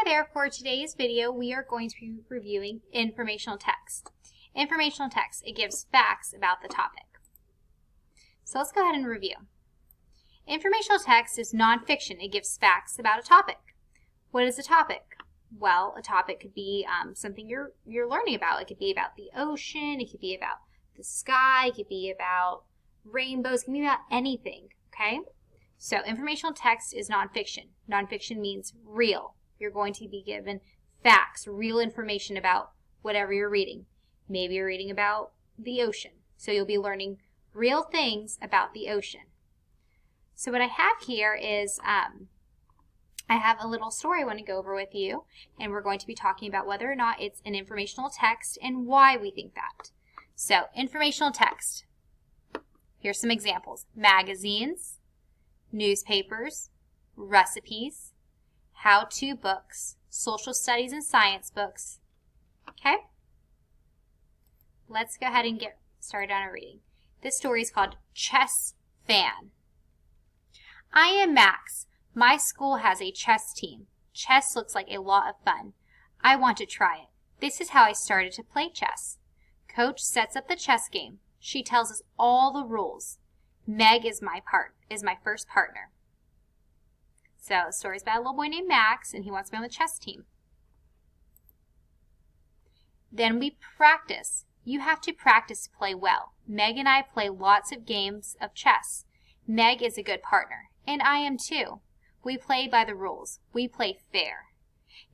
Hi there, for today's video we are going to be reviewing informational text. Informational text, it gives facts about the topic. So let's go ahead and review. Informational text is nonfiction. It gives facts about a topic. What is a topic? Well, a topic could be something you're learning about. It could be about the ocean, it could be about the sky, it could be about rainbows, it can be about anything, okay? So informational text is nonfiction. Nonfiction means real. You're going to be given facts, real information about whatever you're reading. Maybe you're reading about the ocean, so you'll be learning real things about the ocean. So what I have here is I have a little story I want to go over with you, and we're going to be talking about whether or not it's an informational text and why we think that. So informational text. Here's some examples. Magazines, newspapers, recipes, how-to books, social studies and science books. Okay? Let's go ahead and get started on our reading. This story is called Chess Fan. I am Max. My school has a chess team. Chess looks like a lot of fun. I want to try it. This is how I started to play chess. Coach sets up the chess game. She tells us all the rules. Meg is my first partner. So the story's about a little boy named Max, and he wants to be on the chess team. Then we practice. You have to practice to play well. Meg and I play lots of games of chess. Meg is a good partner, and I am too. We play by the rules. We play fair.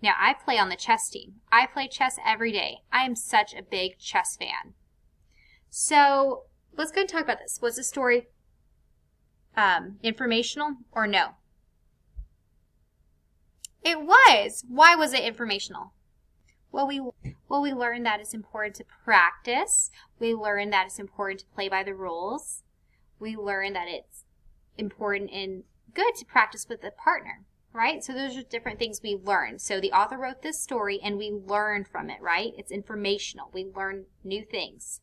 Now, I play on the chess team. I play chess every day. I am such a big chess fan. So let's go and talk about this. Was the story informational or no? It was. Why was it informational? Well, we learned that it's important to practice. We learned that it's important to play by the rules. We learned that it's important and good to practice with a partner, right? So those are different things we learned. So the author wrote this story and we learned from it, right? It's informational. We learn new things.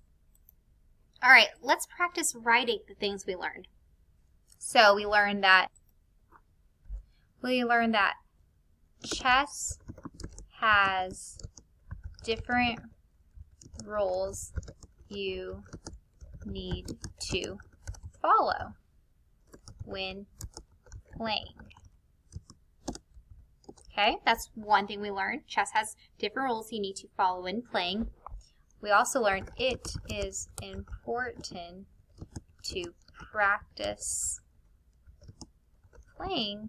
All right, let's practice writing the things we learned. So we learned that chess has different rules you need to follow when playing. Okay, that's one thing we learned. Chess has different rules you need to follow when playing. We also learned it is important to practice playing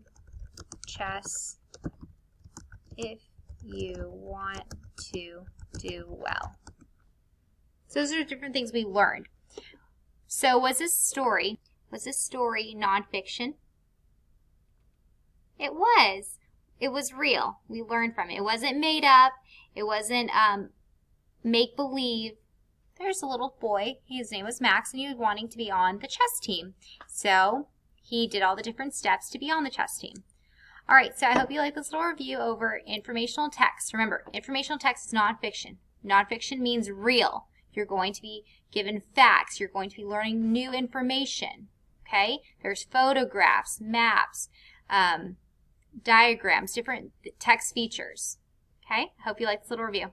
chess if you want to do well. So those are different things we learned. So was this story nonfiction? It was. It was real. We learned from it. It wasn't made up. It wasn't make-believe. There's a little boy. His name was Max, and he was wanting to be on the chess team. So he did all the different steps to be on the chess team. All right, so I hope you like this little review over informational text. Remember, informational text is nonfiction. Nonfiction means real. You're going to be given facts. You're going to be learning new information. Okay? There's photographs, maps, diagrams, different text features. Okay? I hope you like this little review.